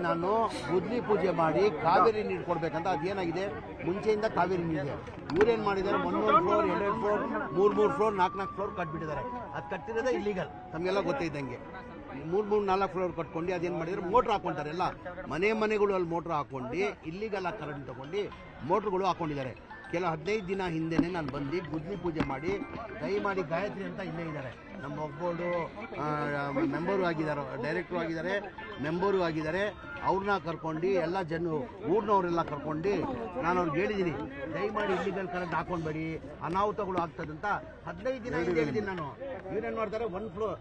ನಾನು ಗುದ್ಲಿ ಪೂಜೆ ಮಾಡಿ ಕಾವೇರಿ ನೀರು ಕೊಡ್ಬೇಕಂತ ಅದೇನಾಗಿದೆ ಮುಂಚೆಯಿಂದ ಕಾವೇರಿ ನೀರಿದೆ. ಇವ್ರೇನ್ ಮಾಡಿದ್ದಾರೆ, 1 ಫ್ಲೋರ್ 2 ಫ್ಲೋರ್ 3 ಫ್ಲೋರ್ 4 ಫ್ಲೋರ್ ಕಟ್ಬಿಟ್ಟಿದ್ದಾರೆ. ಅದು ಕಟ್ಟಿರೋದೇ ಇಲ್ಲಿಗಲ್, ತಮಗೆಲ್ಲ ಗೊತ್ತಿದ್ದಂಗೆ. 3-4 ಫ್ಲೋರ್ ಕಟ್ಕೊಂಡು ಅದೇನು ಮಾಡಿದ್ರೆ ಮೋಟ್ರ್ ಹಾಕೊಂತಾರೆ. ಎಲ್ಲ ಮನೆಗಳು ಅಲ್ಲಿ ಮೋಟ್ರ್ ಹಾಕೊಂಡು ಇಲ್ಲಿಗಲ್ ಕರೆಂಟ್ ತಗೊಂಡು ಮೋಟ್ರುಗಳು ಹಾಕೊಂಡಿದ್ದಾರೆ. ಕೆಲವು 15 ದಿನ ಹಿಂದೆನೇ ನಾನು ಬಂದು ಗುದ್ಲಿ ಪೂಜೆ ಮಾಡಿ ದಯಮಾಡಿ ಗಾಯತ್ರಿ ಅಂತ ಇಲ್ಲೇ ಇದ್ದಾರೆ, ನಮ್ಮ ಒಬ್ಬರು ಮೆಂಬರು ಆಗಿದ್ದಾರೆ, ಡೈರೆಕ್ಟ್ರು ಆಗಿದ್ದಾರೆ, ಮೆಂಬರು ಆಗಿದ್ದಾರೆ. ಅವ್ರನ್ನ ಕರ್ಕೊಂಡು ಎಲ್ಲ ಊರಿನವರೆಲ್ಲ ಕರ್ಕೊಂಡು ನಾನು ಅವ್ರಿಗೆ ಹೇಳಿದ್ದೀನಿ, ದಯಮಾಡಿ ಇಲ್ಲಿಗಲ್ ಕರೆಂಟ್ ಹಾಕೊಂಡ್ಬೇಡಿ, ಅನಾಹುತಗಳು ಆಗ್ತದಂತ 15 ದಿನ ಹಿಂದೆ ಹೇಳಿದ್ದೀನಿ ನಾನು. ಇವ್ರೇನು ಮಾಡ್ತಾರೆ, 1 ಫ್ಲೋರ್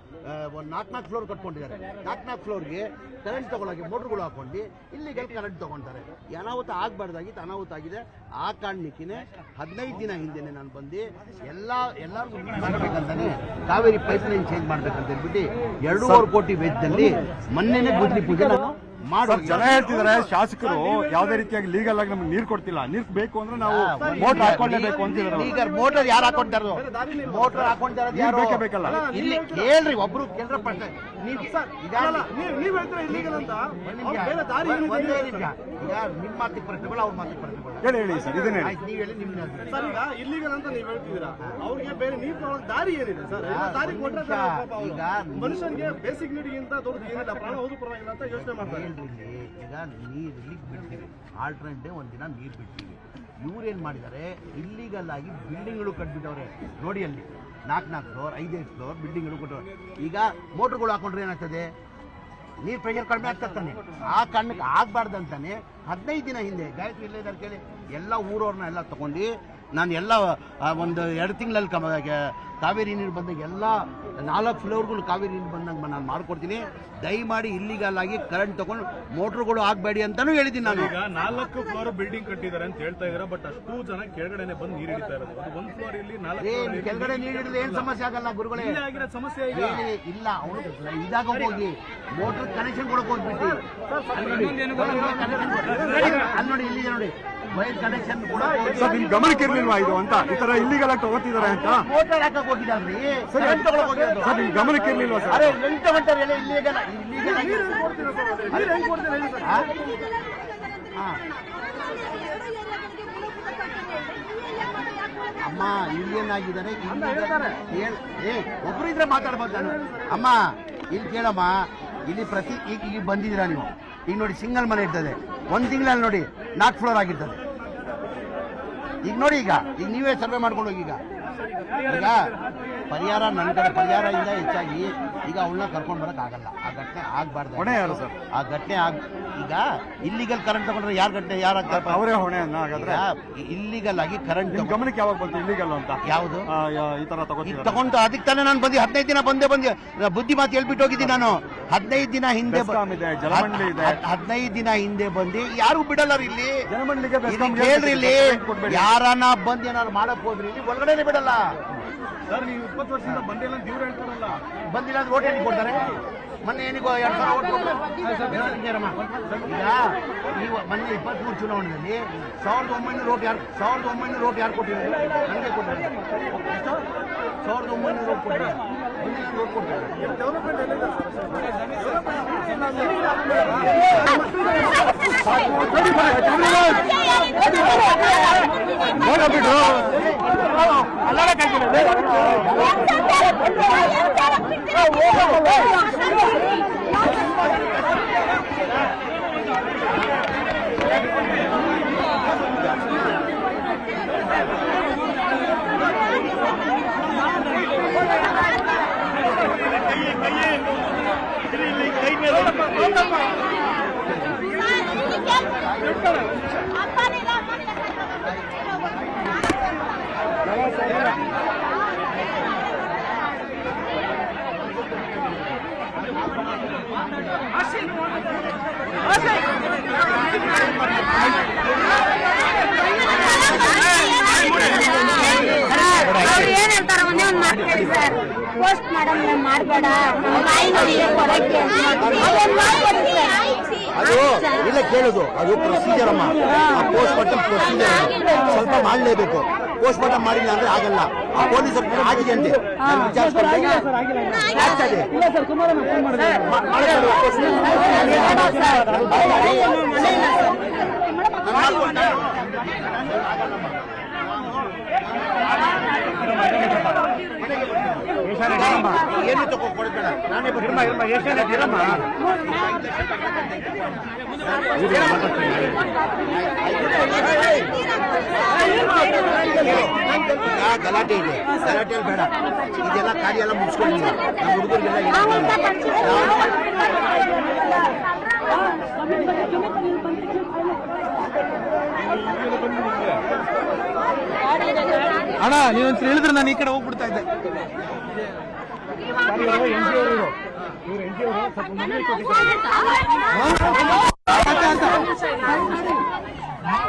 4 ಫ್ಲೋರ್ ಕಟ್ಕೊಂಡಿದ್ದಾರೆ. 4 ಫ್ಲೋರ್ಗೆ ಕರೆಂಟ್ ತಗೊಳಕ್ಕೆ ಮೋಟ್ರುಗಳು ಹಾಕೊಂಡು ಇಲ್ಲಿಗಲ್ ಕರೆಂಟ್ ತಗೊಳ್ತಾರೆ. ಅನಾಹುತ ಆಗಬಾರ್ದಾಗಿತ್ತು, ಅನಾಹುತ ಆಗಿದೆ. ಆ ಕಾರಣಕ್ಕಿನೇ 15 ದಿನ ಹಿಂದೆನೆ ನಾನು ಬಂದು ಎಲ್ಲರಿಗೂ ಮಾಡಬೇಕಂತಾನೆ ಕಾವೇರಿ ಪೈಪ್ ಲೈನ್ ಚೇಂಜ್ ಮಾಡ್ಬೇಕಂತ ಹೇಳ್ಬಿಟ್ಟು 2.5 ಕೋಟಿ ವೆಚ್ಚದಲ್ಲಿ ಮೊನ್ನೆನೇ ಗುದ್ಲಿ ಪೂಜೆ ನಾನು ಸರ್, ಜನ ಹೇಳ್ತಿದ್ದಾರೆ ಶಾಸಕರು ಯಾವುದೇ ರೀತಿಯಾಗಿ ಲೀಗಲ್ ಆಗಿ ನಮ್ಗೆ ನೀರು ಕೊಡ್ತಿಲ್ಲ, ನೀರು ಬೇಕು ಅಂದ್ರೆ ನಾವು ಮೋಟರ್ ಹಾಕೊಳ್ಳೇಬೇಕು ಅಂತಿದ್ದಾರೆ. ಈಗ ಮೋಟರ್ ಯಾರು ಹಾಕೊಂತಾರ, ಮೋಟರ್ ಹಾಕೊಂತಾರ ಬೇಕೇ ಬೇಕಲ್ಲ. ಇಲ್ಲಿ ಕೇಳ್ರಿ, ಒಬ್ರು ಕೇಂದ್ರಪ್ಪ ಈಗ ನಿಮ್ಮ ಮಾತಿಗೆ ಪ್ರಶ್ನೆಗಳು, ಅವ್ರ ಮಾತಿಗೆ ಪ್ರಶ್ನೆಗಳು ಹೇಳಿ ಸರ್, ಇದನ್ನೇ ನೀವು ಹೇಳಿ. ನಿಮ್ಗೆ ಸರ್, ಈಗ ಇಲ್ಲಿಗಲ್ ಅಂತ ನೀವು ಹೇಳ್ತಿದ್ದೀರಾ, ಅವ್ರಿಗೆ ಬೇರೆ ನೀರು ತಗೊಳ್ಳೋಕೆ ದಾರಿ ಏನಿದೆ ಸರ್? ದಾರಿ ಕೊಟ್ಟರೆ ಈಗ ಮನುಷ್ಯನಿಗೆ ಬೇಸಿಕ್ ನೀರಿಗಿಂತ ದೊಡ್ಡದು ಏನಿಲ್ಲ, ಪ್ರಾಣ ಹೋದ್ರು ಪರವಾಗಿಲ್ಲ ಅಂತ ಯೋಚನೆ ಮಾಡ್ತಾರೆ. ಈಗ ನೀರು ಇಲ್ಲಿಗೆ ಬಿಡ್ತೀವಿ, ಆಲ್ಟರ್ನೇಟ್ ಡೇ ಒಂದಿನ ನೀರು ಬಿಡ್ತೀವಿ. ಇವ್ರೇನ್ ಮಾಡಿದ್ದಾರೆ, ಇಲ್ಲಿಗಲ್ ಆಗಿ ಬಿಲ್ಡಿಂಗ್ಗಳು ಕಟ್ಬಿಟ್ಟವ್ರೆ ನೋಡಿ. ಅಲ್ಲಿ 4 ಫ್ಲೋರ್ 5 ಫ್ಲೋರ್ ಬಿಲ್ಡಿಂಗ್ಗಳು ಕೊಟ್ಟವ್ರೆ. ಈಗ ಮೋಟ್ರುಗಳು ಹಾಕೊಂಡ್ರೆ ಏನಾಗ್ತದೆ, ನೀರು ಪ್ರೆಷರ್ ಕಡಿಮೆ ಆಗ್ತಾನೆ. ಆ ಕಾರಣಕ್ಕೆ ಆಗ್ಬಾರ್ದಂತಾನೆ 15 ದಿನ ಹಿಂದೆ ಗಾಯತ್ರಿ ಇಲ್ಲೇ ಇದ್ದಾರೆ ಕೇಳಿ, ಎಲ್ಲ ಊರವ್ರನ್ನ ಎಲ್ಲ ತಗೊಂಡು ನಾನು ಎಲ್ಲ ಒಂದು 2 ತಿಂಗಳಲ್ಲಿ ಕಾವೇರಿ ನೀರು ಬಂದಾಗ ಎಲ್ಲ 4 ಫ್ಲೋರ್ಗಳು ಕಾವೇರಿ ನೀರು ಬಂದಂಗೆ ನಾನು ಮಾಡ್ಕೊಡ್ತೀನಿ. ದಯಮಾಡಿ ಇಲ್ಲಿಗಲ್ ಆಗಿ ಕರೆಂಟ್ ತಗೊಂಡು ಮೋಟ್ರುಗಳು ಆಗಬೇಡಿ ಅಂತಾನು ಹೇಳಿದ್ದೀನಿ ನಾನು. ಈಗ 4 ಫ್ಲೋರ್ ಬಿಲ್ಡಿಂಗ್ ಕಟ್ಟಿದ್ದಾರೆ ಅಂತ ಹೇಳ್ತಾ ಇದ್ದಾರೆ, ಬಟ್ ಅಷ್ಟು ಜನ ಕೆಳಗಡೆನೆ ಬಂದು ನೀರು ಹಿಡಿತಾ ಇರೋದು. 1 ಫ್ಲೋರ್ ಇಲ್ಲಿ 4 ಕೆಳಗಡೆ ನೀರು ಹಿಡಿದ್ರೆ ಏನ್ ಸಮಸ್ಯೆ ಆಗಲ್ಲ ಗುರುಗಳೇ. ಸಮಸ್ಯೆ ಇಲ್ಲ, ಅವನು ಇದಾಗ ಹೋಗಿ ಮೋಟ್ರ್ ಕನೆಕ್ಷನ್ ಕೊಡಕ್ ಹೋಗ್ಬಿಟ್ಟು ಅಲ್ಲಿ ನೋಡಿ, ಇಲ್ಲಿದೆ ನೋಡಿ ವೈರ್ ಕನೆಕ್ಷನ್ ಕೂಡ ನಿಮ್ ಗಮನಕ್ಕೆ ಇರ್ಲಿಲ್ವಾ ಇದು ಅಂತ, ಈ ತರ ಇಲ್ಲಿಗಲ್ ಆಗಿ ತಗೋತಿದ್ದಾರೆ ಅಂತ? ಮೋಟರ್ ಹಾಕಕ್ ಹೋಗಿದ್ದಾರ್ರಿ, ಸರ್ ನಿಮ್ ಗಮನಕ್ಕೆ ಇರ್ಲಿಲ್ವಾ ಸರ್? ಅರೆ ರೆಂಟ್ ತಗೊಂತಾರೆ ಎಲ್ಲ ಇಲ್ಲಿಗಲ್ ಅಮ್ಮ. ಇಲ್ಲೇನಾಗಿದ್ದಾರೆ, ಒಬ್ರು ಇದ್ರೆ ಮಾತಾಡ್ಬೋದು ನಾನು. ಅಮ್ಮ ಇಲ್ಲಿ ಕೇಳಮ್ಮ, ಇಲ್ಲಿ ಈಗ ಇಲ್ಲಿ ಬಂದಿದ್ದೀರಾ ನೀವು, ಈಗ ನೋಡಿ ಸಿಂಗಲ್ ಮನೆ ಇರ್ತದೆ, 1 ತಿಂಗಳಲ್ಲಿ ನೋಡಿ 4 ಫ್ಲೋರ್ ಆಗಿರ್ತದೆ. ಈಗ ನೋಡಿ, ಈಗ ನೀವೇ ಸರ್ವೆ ಮಾಡ್ಕೊಂಡು ಹೋಗಿ. ಈಗ ಪರಿಹಾರ ನನ್ನ ಕಡೆ ಪರಿಹಾರದಿಂದ ಹೆಚ್ಚಾಗಿ ಈಗ ಅವಳನ್ನ ಕರ್ಕೊಂಡು ಬರಕ್ ಆಗಲ್ಲ. ಆ ಘಟನೆ ಆಗ್ಬಾರ್ದು. ಹೊಣೆ ಯಾರು ಸರ್? ಆ ಘಟನೆ ಈಗ ಇಲ್ಲಿಗಲ್ ಕರೆಂಟ್ ತಗೊಂಡ್ರೆ ಯಾರು ಘಟನೆ ಯಾರು ಆಗ್ತಾರೆ? ಅವರೇ ಹೊಣೆ. ಹಾಗಾದ್ರೆ ಇಲ್ಲಿಗಲ್ ಆಗಿ ಕರೆಂಟ್ ಗಮನಕ್ಕೆ ಯಾವಾಗ ಬಂತು ಇಲ್ಲಿಗಲ್ ಅಂತ? ಯಾವುದು ಈ ತರ ತಗೊಂಡು ಅದಕ್ಕೆ ತಾನೇ ನಾನು ಬಂದು 15 ದಿನ ಬಂದೆ ಬುದ್ಧಿ ಮಾತು ಹೇಳ್ಬಿಟ್ಟು ಹೋಗಿದ್ದೀನಿ ನಾನು. 15 ದಿನ ಹಿಂದೆ ಜಲಮಂಡಳಿ ಇದೆ, 15 ದಿನ ಹಿಂದೆ ಬಂದು ಯಾರು ಬಿಡಲ್ಲ ಇಲ್ಲಿ. ಜಲಮಂಡಳಿಗೆ ಕೇಳ್ರಿ, ಇಲ್ಲಿ ಯಾರನ್ನ ಬಂದು ಏನಾದ್ರು ಮಾಡಕ್ ಹೋದ್ರಿ ಇಲ್ಲಿ ಒಳಗಡೆನೆ ಬಿಡಲ್ಲ ಸರ್. ನೀವು 20 ವರ್ಷದಿಂದ ಬಂದಿಲ್ಲ ಅಂತ ಇವ್ರು ಹೇಳ್ತಾರಲ್ಲ, ಬಂದಿಲ್ಲ ಅಂದ್ರೆ ಓಟ್ ಏನಿಗೆ ಕೊಡ್ತಾರೆ? ಮೊನ್ನೆ ಏನಿಗೋ 2,000 ಓಟ್ ಈಗ ನೀವು ಮೊನ್ನೆ 23 ಚುನಾವಣೆಯಲ್ಲಿ 1900 ಓಟ್ ಯಾರು ಕೊಟ್ಟಿರೋದು? ನನಗೆ ಕೊಟ್ಟಿರೋದು 1900 ಓಟ್ ಕೊಟ್ಟಿದ್ದಾರೆ. ಓಟ್ ಏನಂತಾರ ಒಂದೇ ಒಂದು ಮಾತು ಹೇಳಿ ಸರ್, ಪೋಸ್ಟ್ ಮಾಡಮ್ ಮಾಡಬೇಡ, ಅದು ಇಲ್ಲ ಕೇಳೋದು, ಅದು ಪ್ರೊಸೀಜರ್ ಅಮ್ಮ. ಆ ಪೋಸ್ಟ್ ಮಾರ್ಟಮ್ ಪ್ರೊಸೀಜರ್ ಸ್ವಲ್ಪ ಮಾಡಲೇಬೇಕು. ಪೋಸ್ಟ್ ಮಾರ್ಟಮ್ ಮಾಡಿಲ್ಲ ಅಂದ್ರೆ ಆಗಲ್ಲ. ಆ ಪೊಲೀಸ್ ಆಗಿದೆ ಅಂತೆ ನಾನು ವಿಚಾರಿಸ್ಕೊಂಡೆ. ಆಗ್ತದೆ. ಏನು ತಗೋ ಕೊಡ್ಬೇಡ, ನಾನೇ ಗಲಾಟೆ ಇದೆ, ಗಲಾಟೆ ಬೇಡ. ಇದೆಲ್ಲ ಕಾರ್ಯ ಎಲ್ಲ ಮುಗಿಸ್ಕೊಂಡಿದ್ದೀವಿ. ನಮ್ಮ ಹುಡುಗರಿಗೆಲ್ಲ ಅಣ್ಣ ನೀವೊಂದ್ಸರಿ ಹೇಳಿದ್ರೆ ನಾನು ಈ ಕಡೆ ಹೋಗ್ಬಿಡ್ತಾ ಇದ್ದೆ.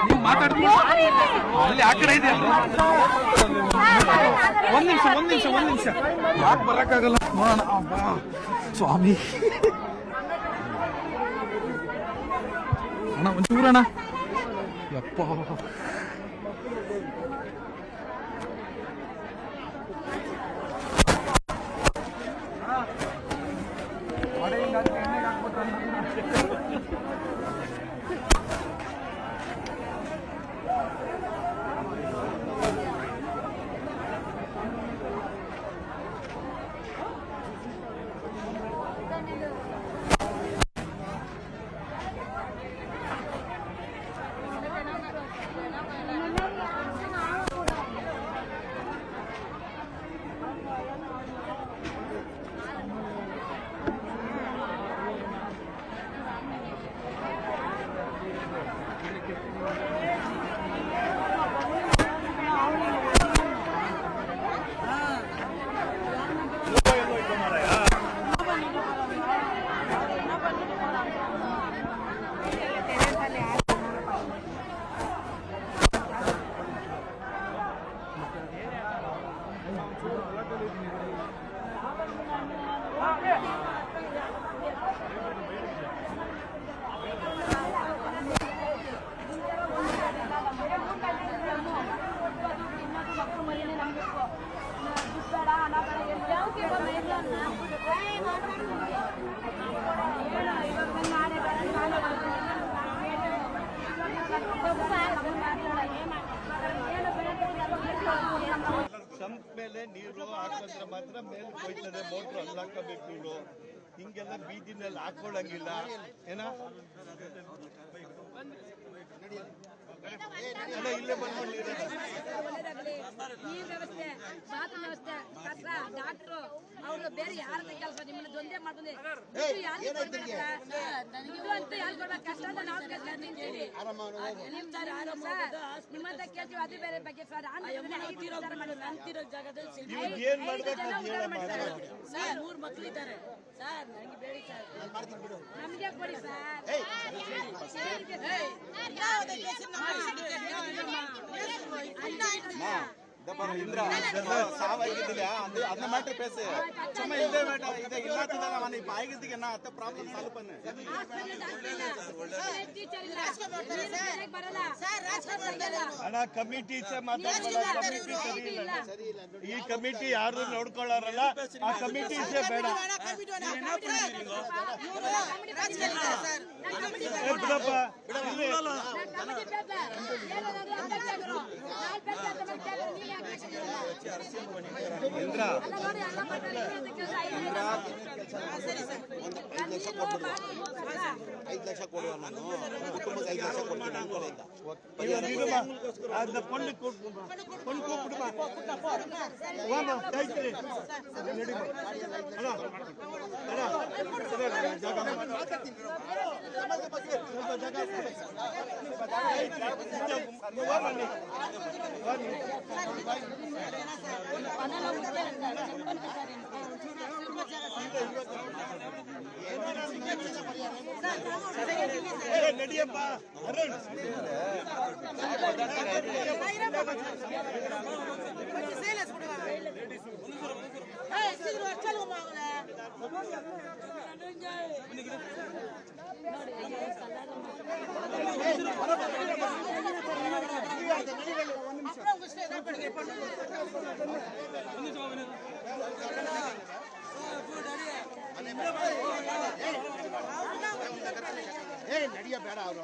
ನೀವು ಮಾತಾಡ್ತೀವಿ ಅಲ್ಲಿ ಆ ಕಡೆ ಇದೆ. ಒಂದ್ ನಿಮಿಷ ಯಾಕೆ ಬರಕ್ಕಾಗಲ್ಲ ನೋಡೋಣ. ಸ್ವಾಮಿ ಅಣ್ಣ ಒಂಚೂರಣ್ಣ ಯಪ್ಪ. ಸಂಪ್ ಮೇಲೆ ನೀರು ಹಾಕಿದ್ರೆ ಮಾತ್ರ ಮೇಲೆ ಹೋಯ್ತದೆ, ಮೋಟ್ರು ಅಲ್ಲಿ ಹಾಕಬೇಕು. ಇವರು ಹಿಂಗೆಲ್ಲ ಬೀದಿನಲ್ಲಿ ಹಾಕೊಳ್ಳಂಗಿಲ್ಲ ಏನ. ಇಲ್ಲೇ ಬಂದ್ಬಿಡಿ. ಈ ವ್ಯವಸ್ಥೆ, ಬಾತ್ರೂಮ್ ವ್ಯವಸ್ಥೆ, ಕಸ, ಡಾಕ್ಟ್ರು ಅವರು ಬೇರೆ ಯಾರದ ಕೆಲಸ ನಿಮ್ಮನ್ನ ದೊಂದೇ ಮಾಡ್ತದೆ. ದುಡ್ಡು ಅಂತ ಯಾರು ಕೊಡ್ಬೇಕು? ಕಷ್ಟ ಅಂತ ನಾವು ನಿಂತೀವಿ. ನಿಮ್ಮಂತ ಕೇಳ್ತೀವಿ, ಅದು ಬೇರೆ ಬಗ್ಗೆ ಸರ್. ಅಂತಿರೋ ಜಾಗದಲ್ಲಿ 3 ಮಕ್ಳು ಇದ್ದಾರೆ ಸರ್. ನನಗೆ ಬೇಡಿ ಸರ್, ನಮ್ಗೆ ಕೊಡಿ ಸರ್. அந்த மேட்டர் பேசு. சும்மா இதே மேட்டர் இதை இல்லாததால அவன் இப்ப ஆகியதுக்கு என்ன அத்த ப்ராப்ளம் சால்வ் பண்ணு. ಅಣ್ಣ ಕಮಿಟಿ ಕಮಿಟಿ ಸರಿ ಇಲ್ಲ. ಈ ಕಮಿಟಿ ಯಾರು ನೋಡ್ಕೊಳ್ಳಾರಲ್ಲ, ಆ ಕಮಿಟಿ ಬೇಡ. ಇಂದ್ರ 5 ಲಕ್ಷ ಕೊಡುವ. ನಾನು ಕುಟುಂಬಕ್ಕೆ 5 ಲಕ್ಷ ಕೊಡ್ತೀನಿ ಅನ್ಕೊಳ್ಳಿ. அந்த பொண்ணு கூப்பிடுமா வாமா கைத்ரி நடிமா. ನಡಿಯಪ್ಪ ಅರುಣ್. ಬೇಡ ಅವರು